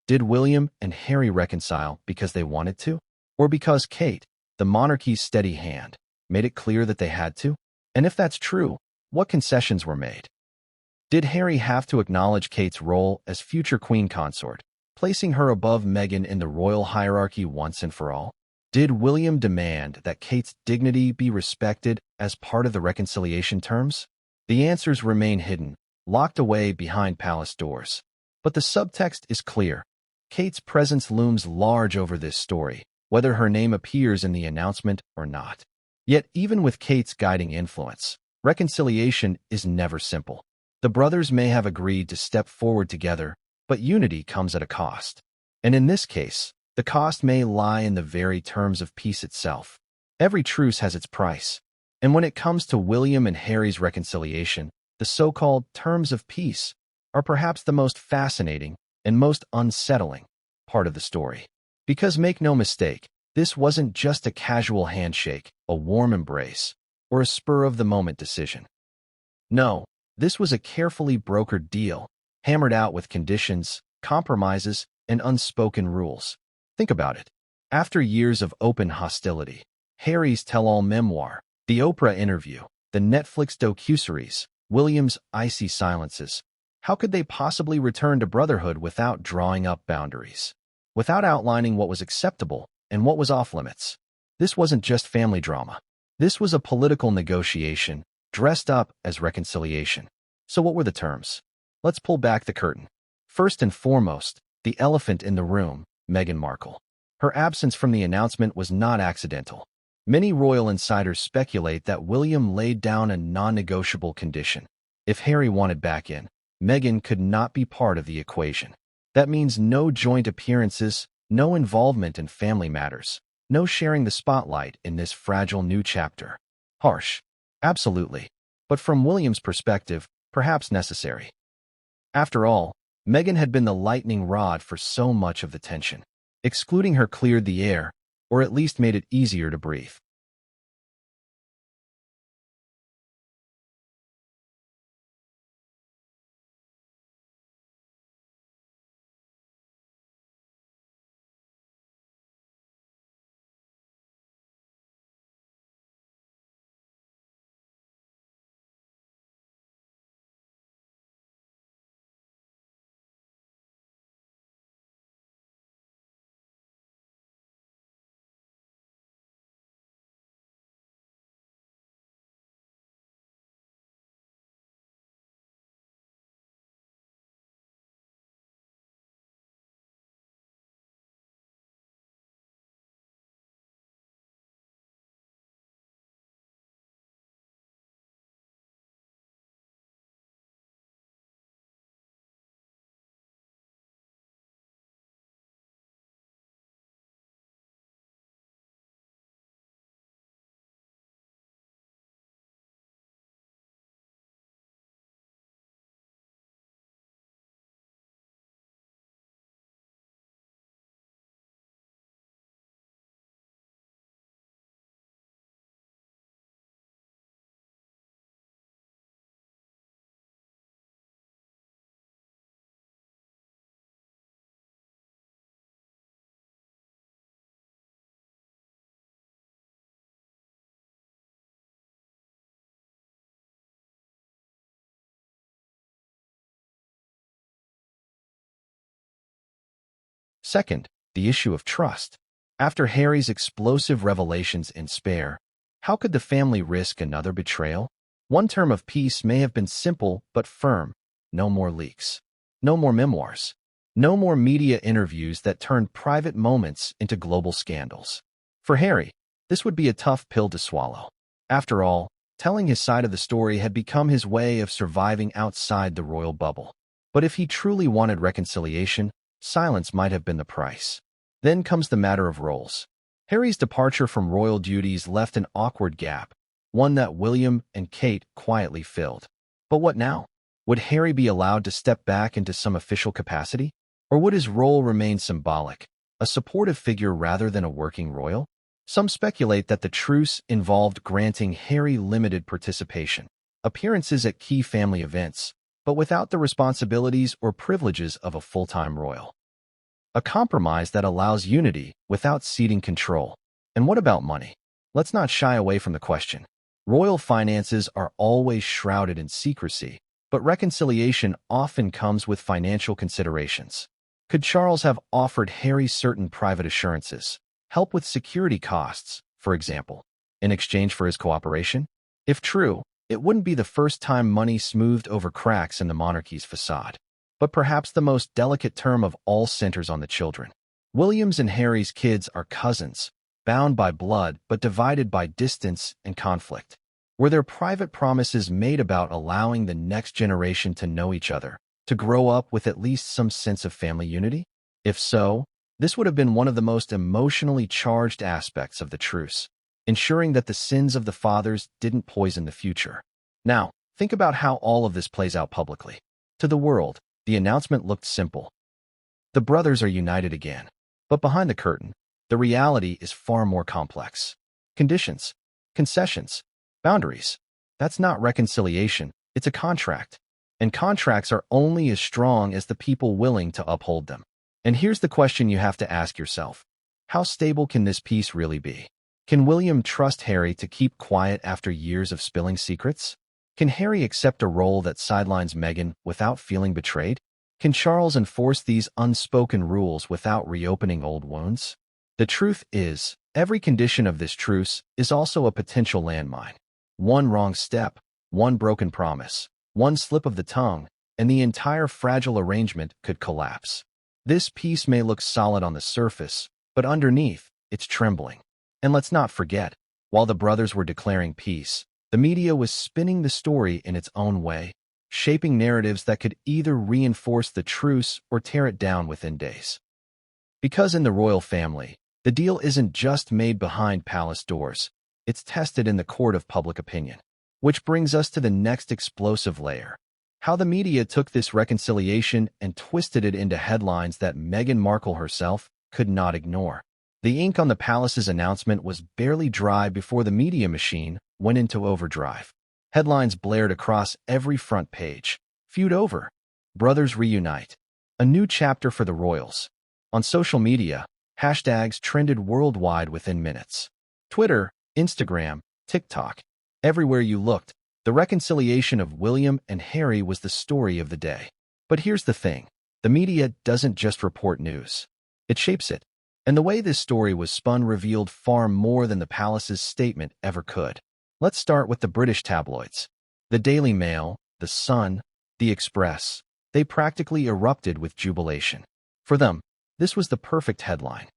Did William and Harry reconcile because they wanted to? Or because Kate, the monarchy's steady hand, made it clear that they had to? And if that's true, what concessions were made? Did Harry have to acknowledge Kate's role as future queen consort, placing her above Meghan in the royal hierarchy once and for all? Did William demand that Kate's dignity be respected as part of the reconciliation terms? The answers remain hidden, locked away behind palace doors. But the subtext is clear. Kate's presence looms large over this story, whether her name appears in the announcement or not. Yet even with Kate's guiding influence, reconciliation is never simple. The brothers may have agreed to step forward together, but unity comes at a cost. And in this case, the cost may lie in the very terms of peace itself. Every truce has its price. And when it comes to William and Harry's reconciliation, the so-called terms of peace are perhaps the most fascinating and most unsettling part of the story. Because make no mistake, this wasn't just a casual handshake, a warm embrace, or a spur-of-the-moment decision. No, this was a carefully brokered deal, hammered out with conditions, compromises, and unspoken rules. Think about it. After years of open hostility, Harry's tell-all memoir, the Oprah interview, the Netflix docuseries, William's icy silences, how could they possibly return to brotherhood without drawing up boundaries? Without outlining what was acceptable and what was off-limits? This wasn't just family drama. This was a political negotiation, dressed up as reconciliation. So what were the terms? Let's pull back the curtain. First and foremost, the elephant in the room, Meghan Markle. Her absence from the announcement was not accidental. Many royal insiders speculate that William laid down a non-negotiable condition. If Harry wanted back in, Meghan could not be part of the equation. That means no joint appearances, no involvement in family matters, no sharing the spotlight in this fragile new chapter. Harsh. Absolutely. But from William's perspective, perhaps necessary. After all, Meghan had been the lightning rod for so much of the tension. Excluding her cleared the air, or at least made it easier to breathe. Second, the issue of trust. After Harry's explosive revelations in Spare, how could the family risk another betrayal? One term of peace may have been simple but firm. No more leaks. No more memoirs. No more media interviews that turned private moments into global scandals. For Harry, this would be a tough pill to swallow. After all, telling his side of the story had become his way of surviving outside the royal bubble. But if he truly wanted reconciliation, silence might have been the price. Then comes the matter of roles. Harry's departure from royal duties left an awkward gap, one that William and Kate quietly filled. But what now? Would Harry be allowed to step back into some official capacity? Or would his role remain symbolic, a supportive figure rather than a working royal? Some speculate that the truce involved granting Harry limited participation, appearances at key family events, but without the responsibilities or privileges of a full-time royal. A compromise that allows unity without ceding control. And what about money? Let's not shy away from the question. Royal finances are always shrouded in secrecy, but reconciliation often comes with financial considerations. Could Charles have offered Harry certain private assurances, help with security costs, for example, in exchange for his cooperation? If true, it wouldn't be the first time money smoothed over cracks in the monarchy's facade. But perhaps the most delicate term of all centers on the children. William's and Harry's kids are cousins, bound by blood but divided by distance and conflict. Were there private promises made about allowing the next generation to know each other, to grow up with at least some sense of family unity? If so, this would have been one of the most emotionally charged aspects of the truce, ensuring that the sins of the fathers didn't poison the future. Now, think about how all of this plays out publicly. To the world, the announcement looked simple. The brothers are united again. But behind the curtain, the reality is far more complex. Conditions, concessions, boundaries. That's not reconciliation, it's a contract. And contracts are only as strong as the people willing to uphold them. And here's the question you have to ask yourself. How stable can this peace really be? Can William trust Harry to keep quiet after years of spilling secrets? Can Harry accept a role that sidelines Meghan without feeling betrayed? Can Charles enforce these unspoken rules without reopening old wounds? The truth is, every condition of this truce is also a potential landmine. One wrong step, one broken promise, one slip of the tongue, and the entire fragile arrangement could collapse. This peace may look solid on the surface, but underneath, it's trembling. And let's not forget, while the brothers were declaring peace, the media was spinning the story in its own way, shaping narratives that could either reinforce the truce or tear it down within days. Because in the royal family, the deal isn't just made behind palace doors, it's tested in the court of public opinion. Which brings us to the next explosive layer. How the media took this reconciliation and twisted it into headlines that Meghan Markle herself could not ignore. The ink on the palace's announcement was barely dry before the media machine went into overdrive. Headlines blared across every front page. Feud over. Brothers reunite. A new chapter for the royals. On social media, hashtags trended worldwide within minutes. Twitter, Instagram, TikTok. Everywhere you looked, the reconciliation of William and Harry was the story of the day. But here's the thing. The media doesn't just report news. It shapes it. And the way this story was spun revealed far more than the palace's statement ever could. Let's start with the British tabloids. The Daily Mail, The Sun, The Express. They practically erupted with jubilation. For them, this was the perfect headline.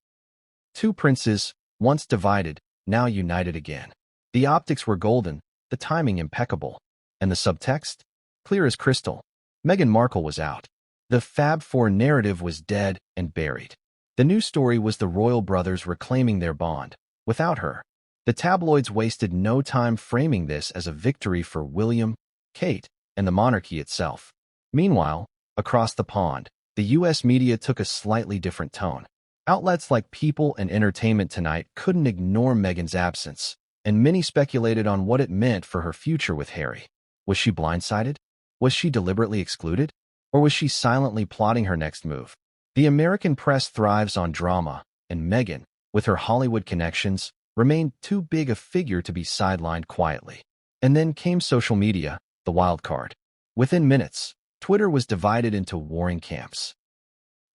Two princes, once divided, now united again. The optics were golden, the timing impeccable. And the subtext? Clear as crystal. Meghan Markle was out. The Fab Four narrative was dead and buried. The new story was the royal brothers reclaiming their bond. Without her, the tabloids wasted no time framing this as a victory for William, Kate, and the monarchy itself. Meanwhile, across the pond, the U.S. media took a slightly different tone. Outlets like People and Entertainment Tonight couldn't ignore Meghan's absence, and many speculated on what it meant for her future with Harry. Was she blindsided? Was she deliberately excluded? Or was she silently plotting her next move? The American press thrives on drama, and Meghan, with her Hollywood connections, remained too big a figure to be sidelined quietly. And then came social media, the wild card. Within minutes, Twitter was divided into warring camps.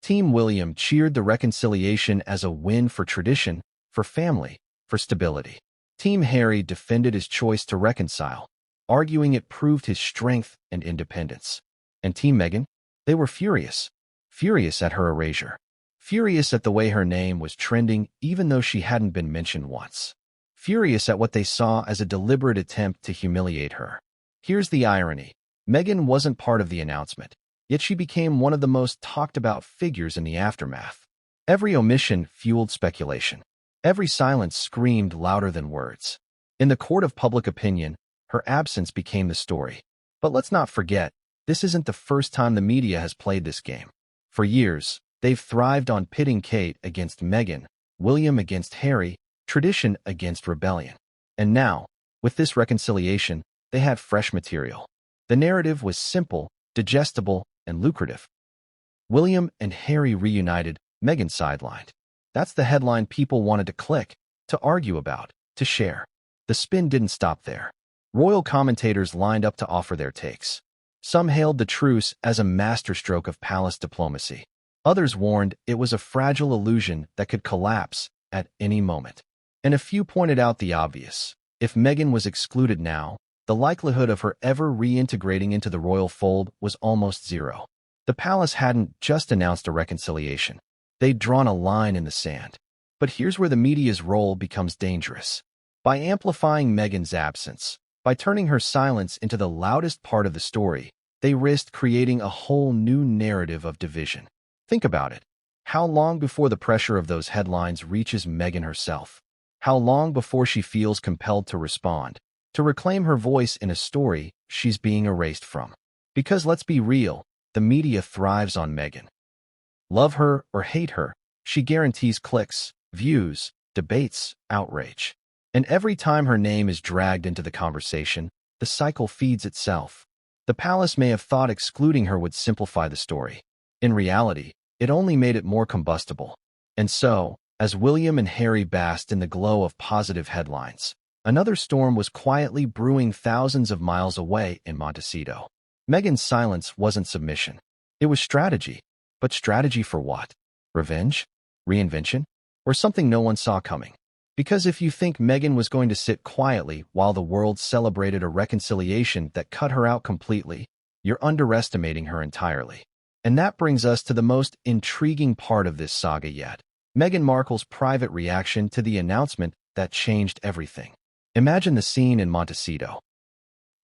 Team William cheered the reconciliation as a win for tradition, for family, for stability. Team Harry defended his choice to reconcile, arguing it proved his strength and independence. And Team Meghan? They were furious. Furious at her erasure. Furious at the way her name was trending even though she hadn't been mentioned once. Furious at what they saw as a deliberate attempt to humiliate her. Here's the irony. Meghan wasn't part of the announcement, yet she became one of the most talked about figures in the aftermath. Every omission fueled speculation. Every silence screamed louder than words. In the court of public opinion, her absence became the story. But let's not forget, this isn't the first time the media has played this game. For years, they've thrived on pitting Kate against Meghan, William against Harry, tradition against rebellion. And now, with this reconciliation, they had fresh material. The narrative was simple, digestible, and lucrative. William and Harry reunited, Meghan sidelined. That's the headline people wanted to click, to argue about, to share. The spin didn't stop there. Royal commentators lined up to offer their takes. Some hailed the truce as a masterstroke of palace diplomacy. Others warned it was a fragile illusion that could collapse at any moment. And a few pointed out the obvious. If Meghan was excluded now, the likelihood of her ever reintegrating into the royal fold was almost zero. The palace hadn't just announced a reconciliation. They'd drawn a line in the sand. But here's where the media's role becomes dangerous. By amplifying Meghan's absence, by turning her silence into the loudest part of the story, they risked creating a whole new narrative of division. Think about it. How long before the pressure of those headlines reaches Meghan herself? How long before she feels compelled to respond, to reclaim her voice in a story she's being erased from? Because let's be real, the media thrives on Meghan. Love her or hate her, she guarantees clicks, views, debates, outrage. And every time her name is dragged into the conversation, the cycle feeds itself. The palace may have thought excluding her would simplify the story. In reality, it only made it more combustible. And so, as William and Harry basked in the glow of positive headlines, another storm was quietly brewing thousands of miles away in Montecito. Meghan's silence wasn't submission. It was strategy. But strategy for what? Revenge? Reinvention? Or something no one saw coming? Because if you think Meghan was going to sit quietly while the world celebrated a reconciliation that cut her out completely, you're underestimating her entirely. And that brings us to the most intriguing part of this saga yet. Meghan Markle's private reaction to the announcement that changed everything. Imagine the scene in Montecito.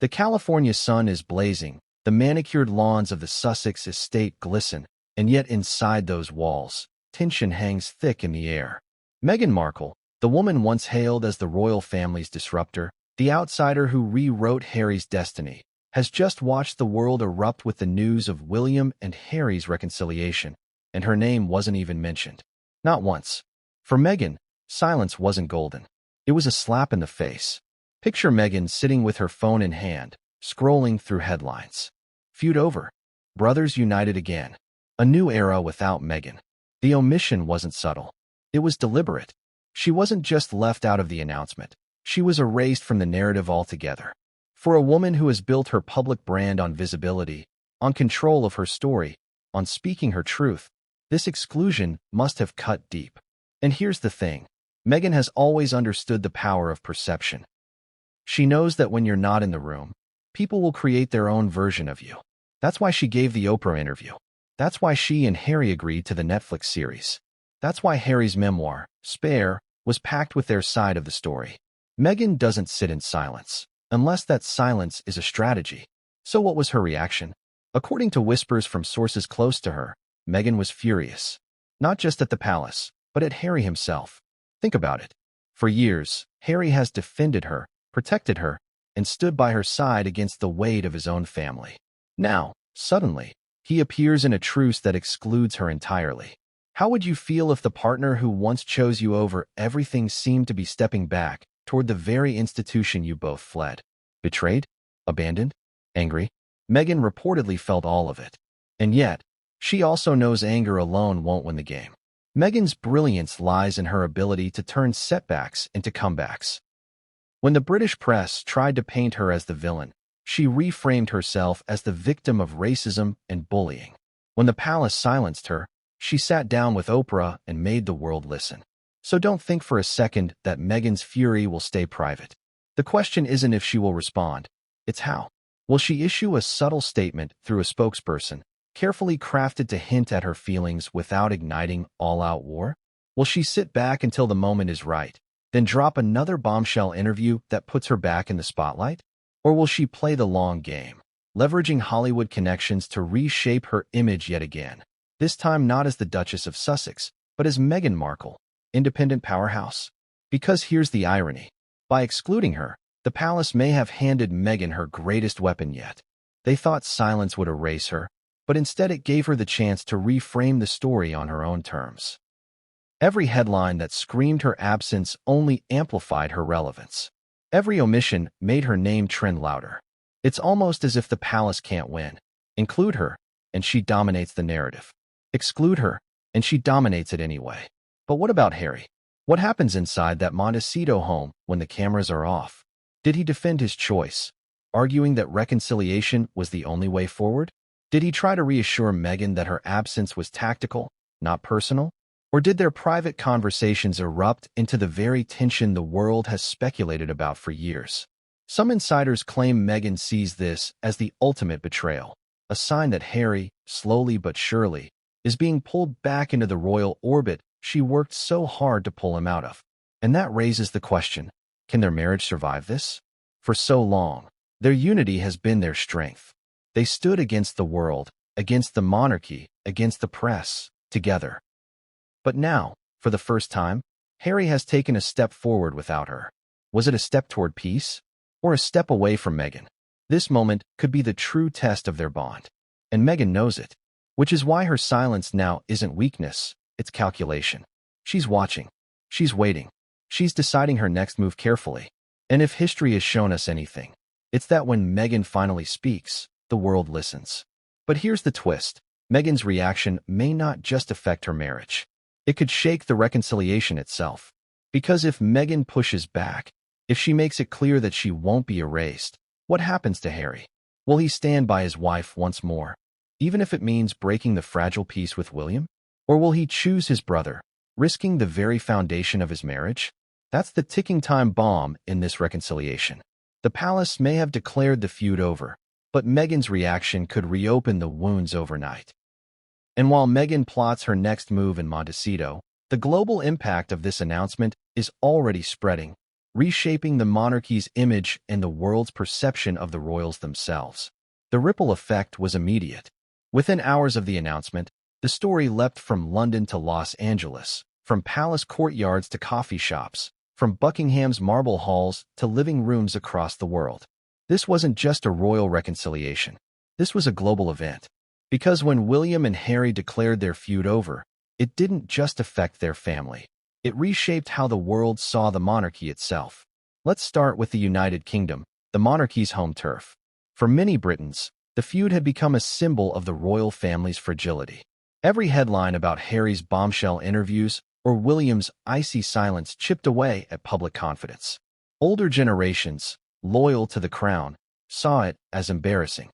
The California sun is blazing, the manicured lawns of the Sussex estate glisten, and yet inside those walls, tension hangs thick in the air. Meghan Markle, the woman once hailed as the royal family's disruptor, the outsider who rewrote Harry's destiny, has just watched the world erupt with the news of William and Harry's reconciliation, and her name wasn't even mentioned. Not once. For Meghan, silence wasn't golden. It was a slap in the face. Picture Meghan sitting with her phone in hand, scrolling through headlines. Feud over. Brothers united again. A new era without Meghan. The omission wasn't subtle. It was deliberate. She wasn't just left out of the announcement. She was erased from the narrative altogether. For a woman who has built her public brand on visibility, on control of her story, on speaking her truth, this exclusion must have cut deep. And here's the thing. Meghan has always understood the power of perception. She knows that when you're not in the room, people will create their own version of you. That's why she gave the Oprah interview. That's why she and Harry agreed to the Netflix series. That's why Harry's memoir, Spare, was packed with their side of the story. Meghan doesn't sit in silence, unless that silence is a strategy. So what was her reaction? According to whispers from sources close to her, Meghan was furious. Not just at the palace, but at Harry himself. Think about it. For years, Harry has defended her, protected her, and stood by her side against the weight of his own family. Now, suddenly, he appears in a truce that excludes her entirely. How would you feel if the partner who once chose you over everything seemed to be stepping back toward the very institution you both fled? Betrayed? Abandoned? Angry? Meghan reportedly felt all of it. And yet, she also knows anger alone won't win the game. Meghan's brilliance lies in her ability to turn setbacks into comebacks. When the British press tried to paint her as the villain, she reframed herself as the victim of racism and bullying. When the palace silenced her, she sat down with Oprah and made the world listen. So don't think for a second that Meghan's fury will stay private. The question isn't if she will respond, it's how. Will she issue a subtle statement through a spokesperson, carefully crafted to hint at her feelings without igniting all-out war? Will she sit back until the moment is right, then drop another bombshell interview that puts her back in the spotlight? Or will she play the long game, leveraging Hollywood connections to reshape her image yet again? This time not as the Duchess of Sussex, but as Meghan Markle, independent powerhouse. Because here's the irony. By excluding her, the palace may have handed Meghan her greatest weapon yet. They thought silence would erase her, but instead it gave her the chance to reframe the story on her own terms. Every headline that screamed her absence only amplified her relevance. Every omission made her name trend louder. It's almost as if the palace can't win. Include her, and she dominates the narrative. Exclude her, and she dominates it anyway. But what about Harry? What happens inside that Montecito home when the cameras are off? Did he defend his choice, arguing that reconciliation was the only way forward? Did he try to reassure Meghan that her absence was tactical, not personal? Or did their private conversations erupt into the very tension the world has speculated about for years? Some insiders claim Meghan sees this as the ultimate betrayal, a sign that Harry, slowly but surely, is being pulled back into the royal orbit she worked so hard to pull him out of. And that raises the question, can their marriage survive this? For so long, their unity has been their strength. They stood against the world, against the monarchy, against the press, together. But now, for the first time, Harry has taken a step forward without her. Was it a step toward peace? Or a step away from Meghan? This moment could be the true test of their bond. And Meghan knows it. which is why her silence now isn't weakness, it's calculation. She's watching. She's waiting. She's deciding her next move carefully. And if history has shown us anything, it's that when Meghan finally speaks, the world listens. But here's the twist. Meghan's reaction may not just affect her marriage. It could shake the reconciliation itself. Because if Meghan pushes back, if she makes it clear that she won't be erased, what happens to Harry? Will he stand by his wife once more, even if it means breaking the fragile peace with William? Or will he choose his brother, risking the very foundation of his marriage? That's the ticking time bomb in this reconciliation. The palace may have declared the feud over, but Meghan's reaction could reopen the wounds overnight. And while Meghan plots her next move in Montecito, the global impact of this announcement is already spreading, reshaping the monarchy's image and the world's perception of the royals themselves. The ripple effect was immediate. Within hours of the announcement, the story leapt from London to Los Angeles, from palace courtyards to coffee shops, from Buckingham's marble halls to living rooms across the world. This wasn't just a royal reconciliation. This was a global event. Because when William and Harry declared their feud over, it didn't just affect their family. It reshaped how the world saw the monarchy itself. Let's start with the United Kingdom, the monarchy's home turf. For many Britons, the feud had become a symbol of the royal family's fragility. Every headline about Harry's bombshell interviews or William's icy silence chipped away at public confidence. Older generations, loyal to the crown, saw it as embarrassing.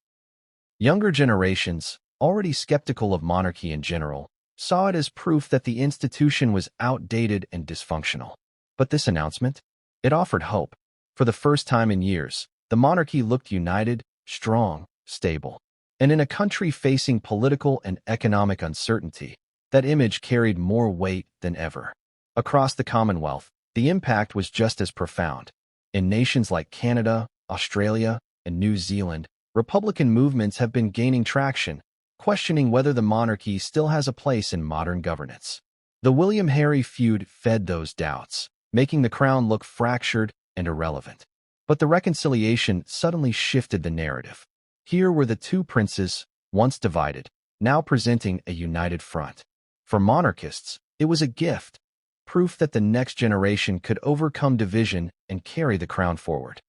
Younger generations, already skeptical of monarchy in general, saw it as proof that the institution was outdated and dysfunctional. But this announcement? It offered hope. For the first time in years, the monarchy looked united, strong, stable. And in a country facing political and economic uncertainty, that image carried more weight than ever. Across the Commonwealth, the impact was just as profound. In nations like Canada, Australia, and New Zealand, Republican movements have been gaining traction, questioning whether the monarchy still has a place in modern governance. The William-Harry feud fed those doubts, making the crown look fractured and irrelevant. But the reconciliation suddenly shifted the narrative. Here were the two princes, once divided, now presenting a united front. For monarchists, it was a gift, proof that the next generation could overcome division and carry the crown forward.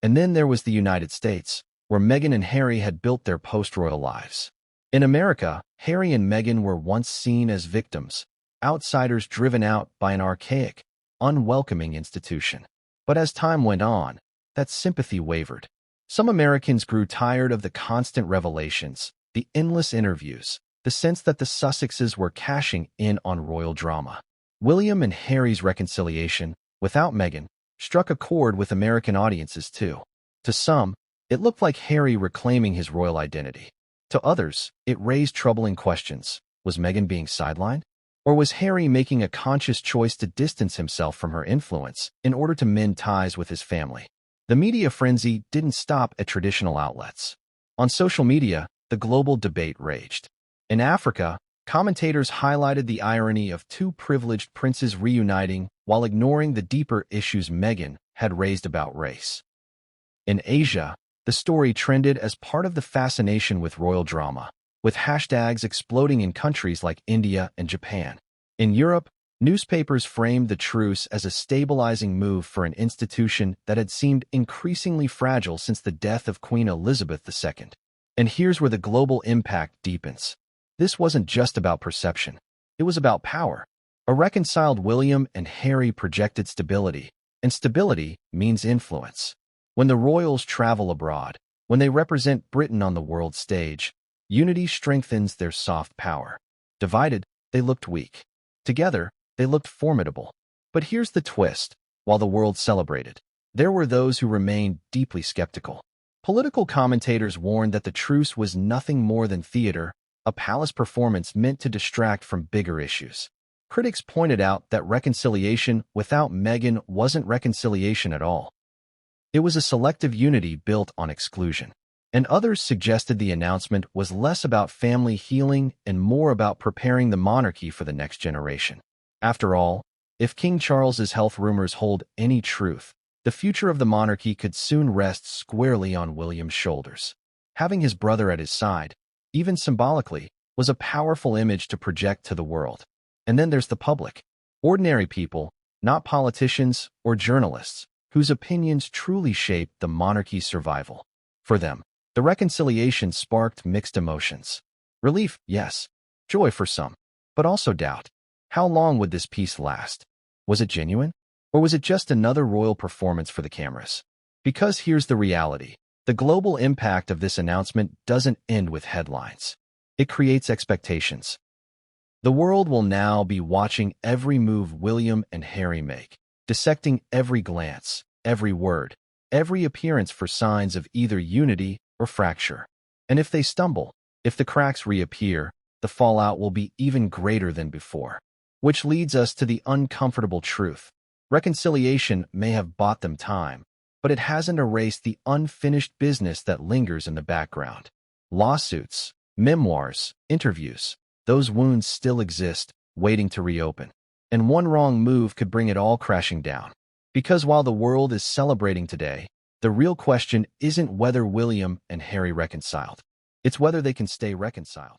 And then there was the United States, where Meghan and Harry had built their post-royal lives. In America, Harry and Meghan were once seen as victims, outsiders driven out by an archaic, unwelcoming institution. But as time went on, that sympathy wavered. Some Americans grew tired of the constant revelations, the endless interviews, the sense that the Sussexes were cashing in on royal drama. William and Harry's reconciliation, without Meghan, struck a chord with American audiences too. To some, it looked like Harry reclaiming his royal identity. To others, it raised troubling questions. Was Meghan being sidelined? Or was Harry making a conscious choice to distance himself from her influence in order to mend ties with his family? The media frenzy didn't stop at traditional outlets. On social media, the global debate raged. In Africa, commentators highlighted the irony of two privileged princes reuniting while ignoring the deeper issues Meghan had raised about race. In Asia, the story trended as part of the fascination with royal drama, with hashtags exploding in countries like India and Japan. In Europe, newspapers framed the truce as a stabilizing move for an institution that had seemed increasingly fragile since the death of Queen Elizabeth II. And here's where the global impact deepens. This wasn't just about perception. It was about power. A reconciled William and Harry projected stability, and stability means influence. When the royals travel abroad, when they represent Britain on the world stage, unity strengthens their soft power. Divided, they looked weak. Together, they looked formidable. But here's the twist. While the world celebrated, there were those who remained deeply skeptical. Political commentators warned that the truce was nothing more than theater, a palace performance meant to distract from bigger issues. Critics pointed out that reconciliation without Meghan wasn't reconciliation at all. It was a selective unity built on exclusion. And others suggested the announcement was less about family healing and more about preparing the monarchy for the next generation. After all, if King Charles's health rumors hold any truth, the future of the monarchy could soon rest squarely on William's shoulders. Having his brother at his side, even symbolically, was a powerful image to project to the world. And then there's the public. Ordinary people, not politicians or journalists, whose opinions truly shaped the monarchy's survival. For them, the reconciliation sparked mixed emotions. Relief, yes. Joy for some, but also doubt. How long would this peace last? Was it genuine? Or was it just another royal performance for the cameras? Because here's the reality. The global impact of this announcement doesn't end with headlines. It creates expectations. The world will now be watching every move William and Harry make, dissecting every glance, every word, every appearance for signs of either unity or fracture. And if they stumble, if the cracks reappear, the fallout will be even greater than before. Which leads us to the uncomfortable truth. Reconciliation may have bought them time, but it hasn't erased the unfinished business that lingers in the background. Lawsuits, memoirs, interviews, those wounds still exist, waiting to reopen. And one wrong move could bring it all crashing down. Because while the world is celebrating today, the real question isn't whether William and Harry reconciled. It's whether they can stay reconciled.